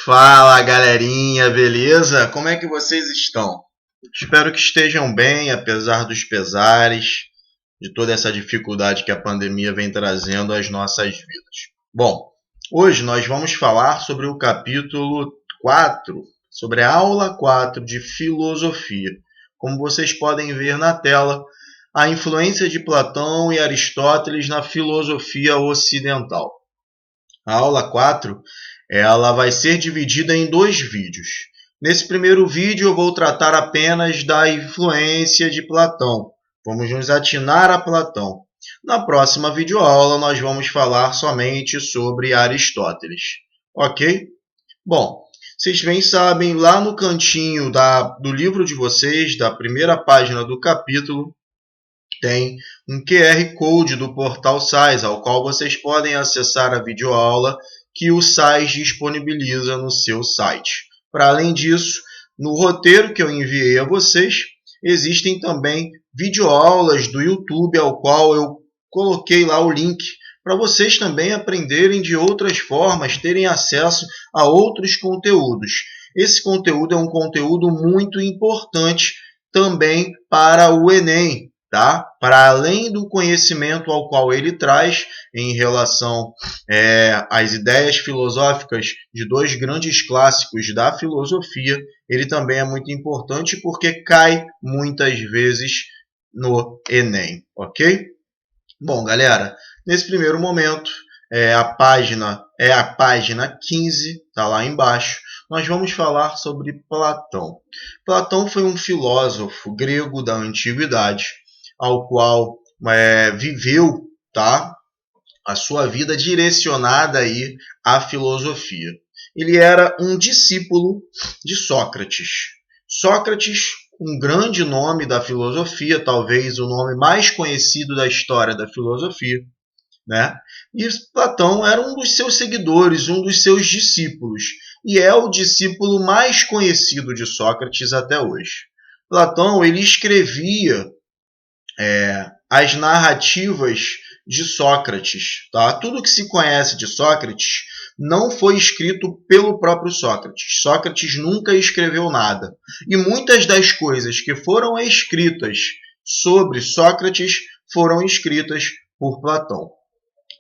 Fala, galerinha, beleza? Como é que vocês estão? Espero que estejam bem, apesar dos pesares, de toda essa dificuldade que a pandemia vem trazendo às nossas vidas. Bom, hoje nós vamos falar sobre o capítulo 4, sobre a aula 4 de filosofia. Como vocês podem ver na tela, a influência de Platão e Aristóteles na filosofia ocidental. A aula 4 ela vai ser dividida em 2 vídeos. Nesse primeiro vídeo eu vou tratar apenas da influência de Platão. Vamos nos atinar a Platão. Na próxima videoaula nós vamos falar somente sobre Aristóteles. Ok? Bom, vocês bem sabem, lá no cantinho do livro de vocês, da primeira página do capítulo, tem um QR Code do portal SAIS, ao qual vocês podem acessar a videoaula que o SAIS disponibiliza no seu site. Para além disso, no roteiro que eu enviei a vocês, existem também videoaulas do YouTube, ao qual eu coloquei lá o link para vocês também aprenderem de outras formas, terem acesso a outros conteúdos. Esse conteúdo é um conteúdo muito importante também para o Enem. Tá? Para além do conhecimento ao qual ele traz em relação às ideias filosóficas de 2 grandes clássicos da filosofia, ele também é muito importante porque cai muitas vezes no Enem, ok? Bom, galera, nesse primeiro momento, a página 15, está lá embaixo. Nós vamos falar sobre Platão. Platão foi um filósofo grego da antiguidade, ao qual viveu, tá, a sua vida direcionada aí à filosofia. Ele era um discípulo de Sócrates. Sócrates, um grande nome da filosofia, talvez o nome mais conhecido da história da filosofia, né? E Platão era um dos seus seguidores, um dos seus discípulos, e é o discípulo mais conhecido de Sócrates até hoje. Platão, ele escrevia as narrativas de Sócrates. Tá? Tudo que se conhece de Sócrates não foi escrito pelo próprio Sócrates. Sócrates nunca escreveu nada. E muitas das coisas que foram escritas sobre Sócrates foram escritas por Platão.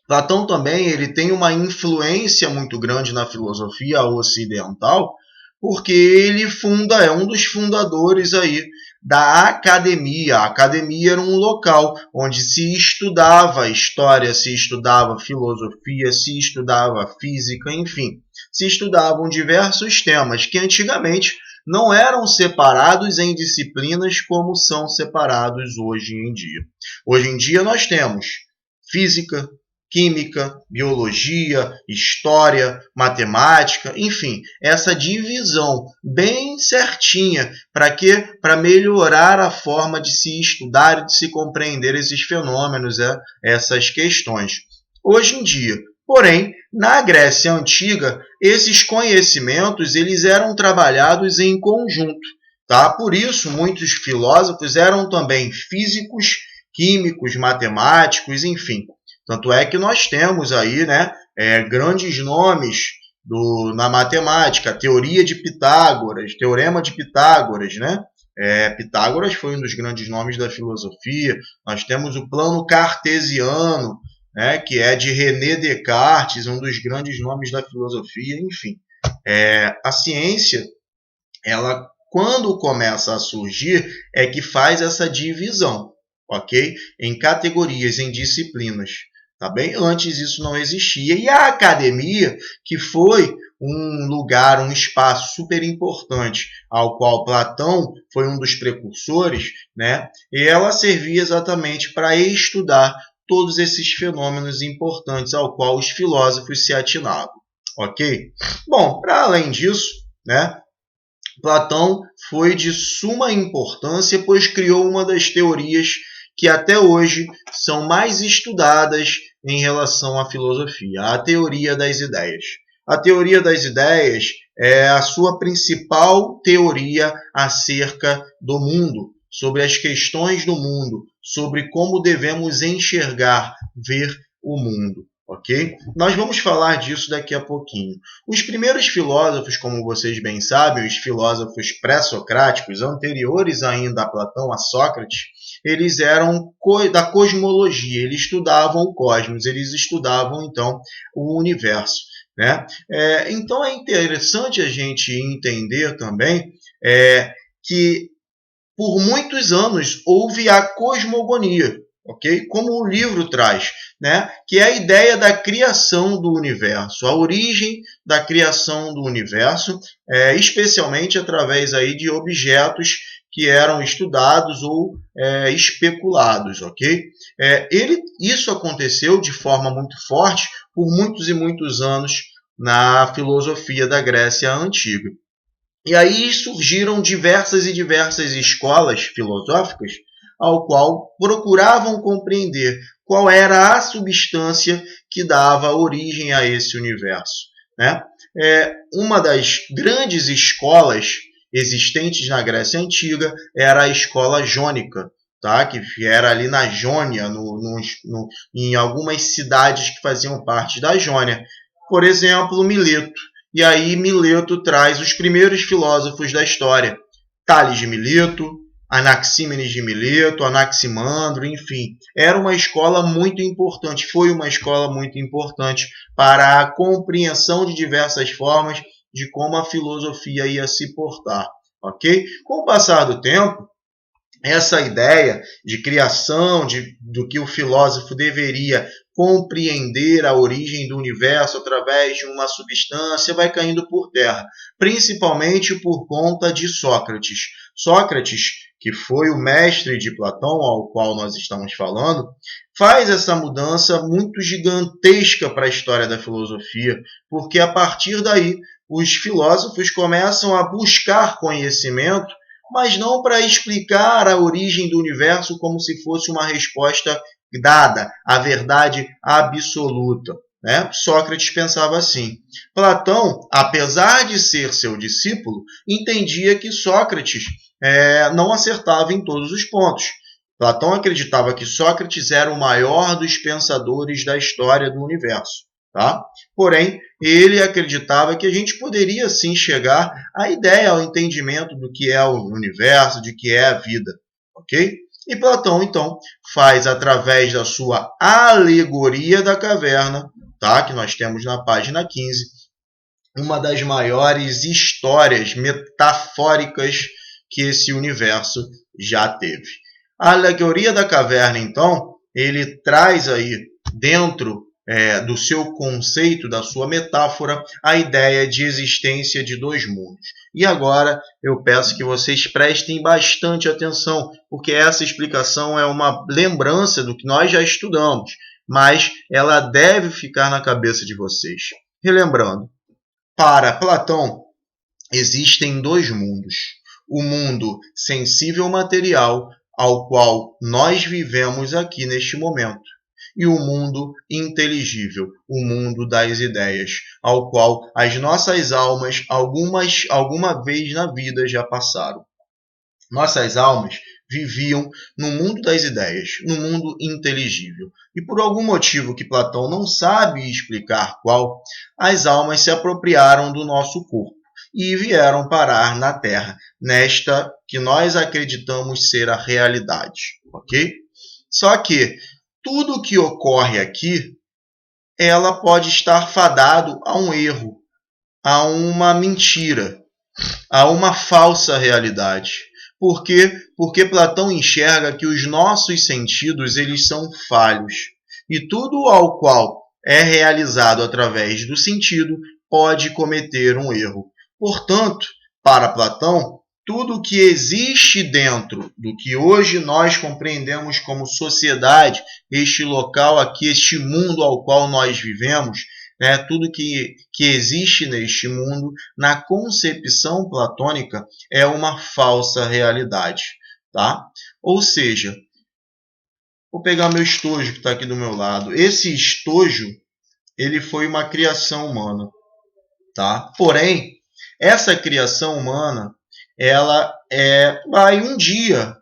Platão também ele tem uma influência muito grande na filosofia ocidental, porque ele é um dos fundadores aí da academia. A academia era um local onde se estudava história, se estudava filosofia, se estudava física, enfim, se estudavam diversos temas que antigamente não eram separados em disciplinas como são separados hoje em dia. Hoje em dia nós temos física, química, biologia, história, matemática, enfim, essa divisão bem certinha. Para quê? Para melhorar a forma de se estudar e de se compreender esses fenômenos, essas questões. Hoje em dia, porém, na Grécia Antiga, esses conhecimentos eles eram trabalhados em conjunto. Tá? Por isso, muitos filósofos eram também físicos, químicos, matemáticos, enfim. Tanto é que nós temos aí, grandes nomes na matemática, a teoria de Pitágoras, teorema de Pitágoras, né? Pitágoras foi um dos grandes nomes da filosofia. Nós temos o plano cartesiano, né, que é de René Descartes, um dos grandes nomes da filosofia. Enfim, a ciência, ela, quando começa a surgir, é que faz essa divisão, ok? Em categorias, em disciplinas. Tá bem? Antes isso não existia. E a academia, que foi um lugar, um espaço super importante, ao qual Platão foi um dos precursores, né? E ela servia exatamente para estudar todos esses fenômenos importantes ao qual os filósofos se atinavam. Ok? Bom, para além disso, né? Platão foi de suma importância, pois criou uma das teorias que até hoje são mais estudadas em relação à filosofia, a teoria das ideias. A teoria das ideias é a sua principal teoria acerca do mundo, sobre as questões do mundo, sobre como devemos enxergar, ver o mundo. ok? Nós vamos falar disso daqui a pouquinho. Os primeiros filósofos, como vocês bem sabem, os filósofos pré-socráticos, anteriores ainda a Platão, a Sócrates, eles eram da cosmologia, eles estudavam o cosmos, eles estudavam, então, o universo, né? Então, é interessante a gente entender também que, por muitos anos, houve a cosmogonia, ok? Como o livro traz, né? Que é a ideia da criação do universo, a origem da criação do universo, especialmente através aí de objetos que eram estudados ou especulados, ok? Isso aconteceu de forma muito forte por muitos e muitos anos na filosofia da Grécia Antiga. E aí surgiram diversas e diversas escolas filosóficas ao qual procuravam compreender qual era a substância que dava origem a esse universo, né? Uma das grandes escolas existentes na Grécia Antiga era a escola jônica, tá? Que era ali na Jônia, em algumas cidades que faziam parte da Jônia. Por exemplo, Mileto. E aí Mileto traz os primeiros filósofos da história. Tales de Mileto, Anaxímenes de Mileto, Anaximandro, enfim. Era uma escola muito importante, foi uma escola muito importante para a compreensão de diversas formas de como a filosofia ia se portar, ok? Com o passar do tempo, essa ideia de criação, do que o filósofo deveria compreender a origem do universo através de uma substância, vai caindo por terra, principalmente por conta de Sócrates. Sócrates, que foi o mestre de Platão, ao qual nós estamos falando, faz essa mudança muito gigantesca para a história da filosofia, porque a partir daí os filósofos começam a buscar conhecimento, mas não para explicar a origem do universo como se fosse uma resposta dada, a verdade absoluta, né? Sócrates pensava assim. Platão, apesar de ser seu discípulo, entendia que Sócrates não acertava em todos os pontos. Platão acreditava que Sócrates era o maior dos pensadores da história do universo. Tá? Porém, ele acreditava que a gente poderia sim chegar à ideia, ao entendimento do que é o universo, de que é a vida, ok? E Platão, então, faz através da sua alegoria da caverna, tá? Que nós temos na página 15, uma das maiores histórias metafóricas que esse universo já teve. A alegoria da caverna, então, ele traz aí dentro do seu conceito, da sua metáfora, a ideia de existência de dois mundos. E agora eu peço que vocês prestem bastante atenção, porque essa explicação é uma lembrança do que nós já estudamos, mas ela deve ficar na cabeça de vocês. Relembrando, para Platão, existem dois mundos. O mundo sensível material, ao qual nós vivemos aqui neste momento, e o mundo inteligível, o mundo das ideias, ao qual as nossas almas alguma vez na vida já passaram. Nossas almas viviam no mundo das ideias, no mundo inteligível. E por algum motivo que Platão não sabe explicar qual, as almas se apropriaram do nosso corpo e vieram parar na Terra, nesta que nós acreditamos ser a realidade, ok? Só que tudo que ocorre aqui, ela pode estar fadado a um erro, a uma mentira, a uma falsa realidade. Por quê? Porque Platão enxerga que os nossos sentidos eles são falhos. E tudo ao qual é realizado através do sentido pode cometer um erro. Portanto, para Platão, tudo que existe dentro do que hoje nós compreendemos como sociedade, este local aqui, este mundo ao qual nós vivemos, né, tudo que existe neste mundo, na concepção platônica, é uma falsa realidade. Tá? Ou seja, vou pegar meu estojo que está aqui do meu lado. Esse estojo ele foi uma criação humana. Tá? Porém, essa criação humana ela vai um dia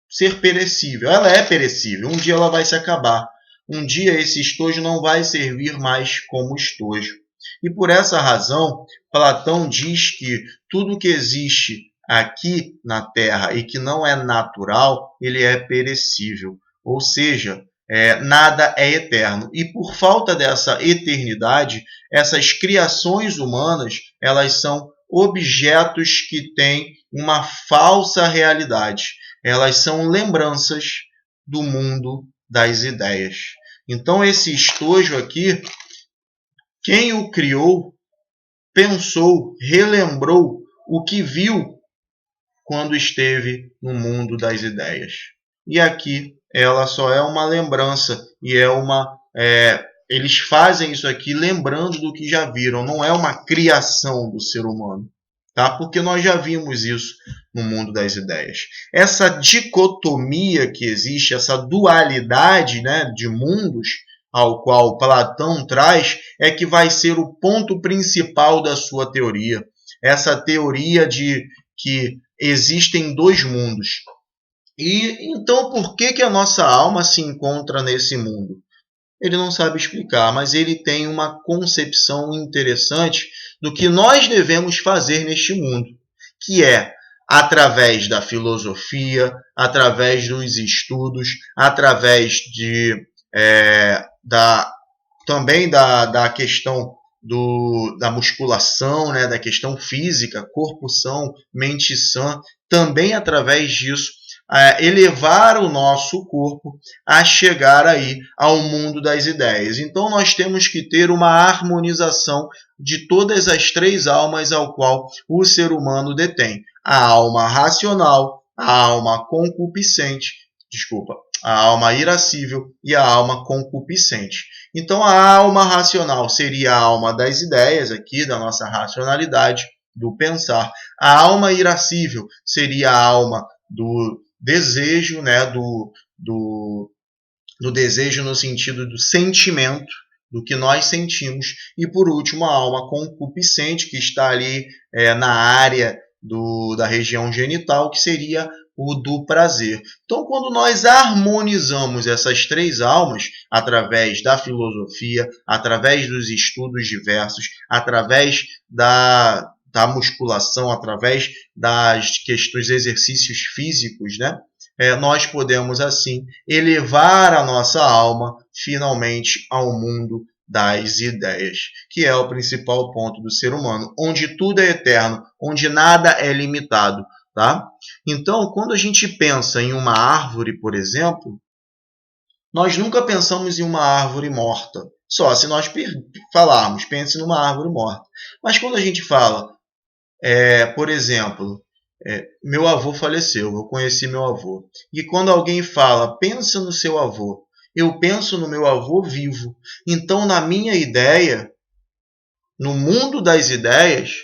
ser perecível. Ela é perecível, um dia ela vai se acabar. um dia esse estojo não vai servir mais como estojo. E por essa razão, Platão diz que tudo que existe aqui na Terra e que não é natural, ele é perecível. Ou seja, nada é eterno. E por falta dessa eternidade, essas criações humanas, elas são objetos que têm uma falsa realidade. Elas são lembranças do mundo das ideias. Então, esse estojo aqui, quem o criou, pensou, relembrou o que viu quando esteve no mundo das ideias. E aqui ela só é uma lembrança e eles fazem isso aqui lembrando do que já viram, não é uma criação do ser humano, tá? Porque nós já vimos isso no mundo das ideias. Essa dicotomia que existe, essa dualidade, né, de mundos ao qual Platão traz, é que vai ser o ponto principal da sua teoria. Essa teoria de que existem dois mundos. E então por que a nossa alma se encontra nesse mundo? Ele não sabe explicar, mas ele tem uma concepção interessante do que nós devemos fazer neste mundo, que é através da filosofia, através dos estudos, através também da questão da musculação, né, da questão física, corpo são, mente sã, também através disso, elevar o nosso corpo a chegar aí ao mundo das ideias. Então nós temos que ter uma harmonização de todas as três almas ao qual o ser humano detém. A alma racional, a alma concupiscente, a alma irascível e a alma concupiscente. Então a alma racional seria a alma das ideias aqui, da nossa racionalidade, do pensar. A alma irascível seria a alma do desejo, né, do desejo no sentido do sentimento, do que nós sentimos. E por último, a alma concupiscente, que está ali na área da região genital, que seria o do prazer. Então, quando nós harmonizamos essas três almas, através da filosofia, através dos estudos diversos, através da musculação, através das questões dos exercícios físicos, né? Nós podemos, assim, elevar a nossa alma finalmente ao mundo das ideias, que é o principal ponto do ser humano, onde tudo é eterno, onde nada é limitado. Tá? Então, quando a gente pensa em uma árvore, por exemplo, nós nunca pensamos em uma árvore morta. Só se nós falarmos, pense numa árvore morta. Mas quando a gente fala, por exemplo, meu avô faleceu, eu conheci meu avô. E quando alguém fala, pensa no seu avô, eu penso no meu avô vivo. Então, na minha ideia, no mundo das ideias,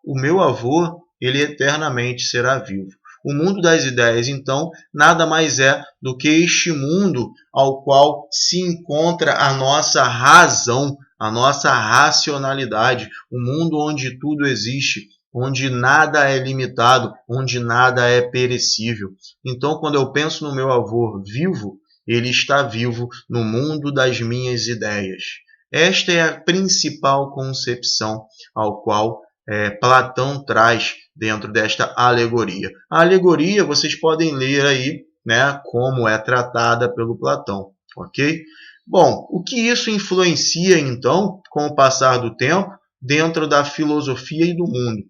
o meu avô, ele eternamente será vivo. O mundo das ideias, então, nada mais é do que este mundo ao qual se encontra a nossa razão, a nossa racionalidade, um mundo onde tudo existe, onde nada é limitado, onde nada é perecível. Então, quando eu penso no meu avô vivo, ele está vivo no mundo das minhas ideias. Esta é a principal concepção ao qual Platão traz dentro desta alegoria. A alegoria vocês podem ler aí, né, como é tratada pelo Platão, ok? Bom, o que isso influencia então, com o passar do tempo, dentro da filosofia e do mundo?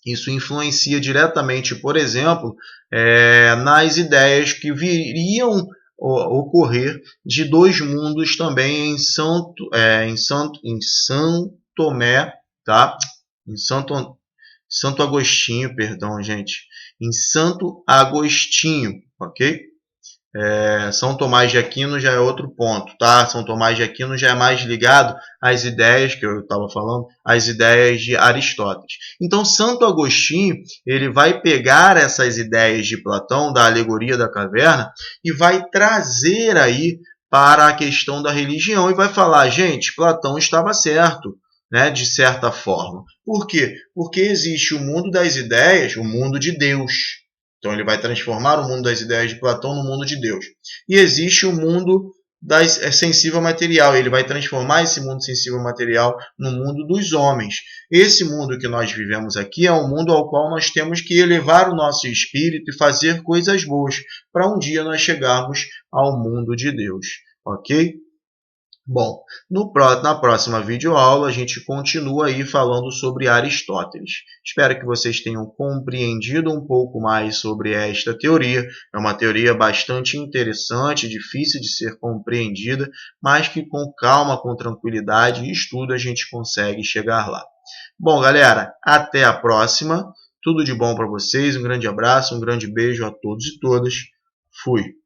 Isso influencia diretamente, por exemplo, nas ideias que viriam ocorrer de dois mundos também em São Tomé, tá? Em Santo Agostinho, perdão, gente. Em Santo Agostinho, ok? São Tomás de Aquino já é outro ponto, tá? São Tomás de Aquino já é mais ligado às ideias que eu estava falando, às ideias de Aristóteles. Então, Santo Agostinho, ele vai pegar essas ideias de Platão, da alegoria da caverna, e vai trazer aí para a questão da religião e vai falar, gente, Platão estava certo, né, de certa forma. Por quê? Porque existe o mundo das ideias, o mundo de Deus. Então ele vai transformar o mundo das ideias de Platão no mundo de Deus. E existe o mundo sensível material. Ele vai transformar esse mundo sensível material no mundo dos homens. Esse mundo que nós vivemos aqui é um mundo ao qual nós temos que elevar o nosso espírito e fazer coisas boas para um dia nós chegarmos ao mundo de Deus. Ok? Bom, na próxima videoaula a gente continua aí falando sobre Aristóteles. Espero que vocês tenham compreendido um pouco mais sobre esta teoria. É uma teoria bastante interessante, difícil de ser compreendida, mas que com calma, com tranquilidade e estudo a gente consegue chegar lá. Bom, galera, até a próxima. Tudo de bom para vocês, um grande abraço, um grande beijo a todos e todas. Fui!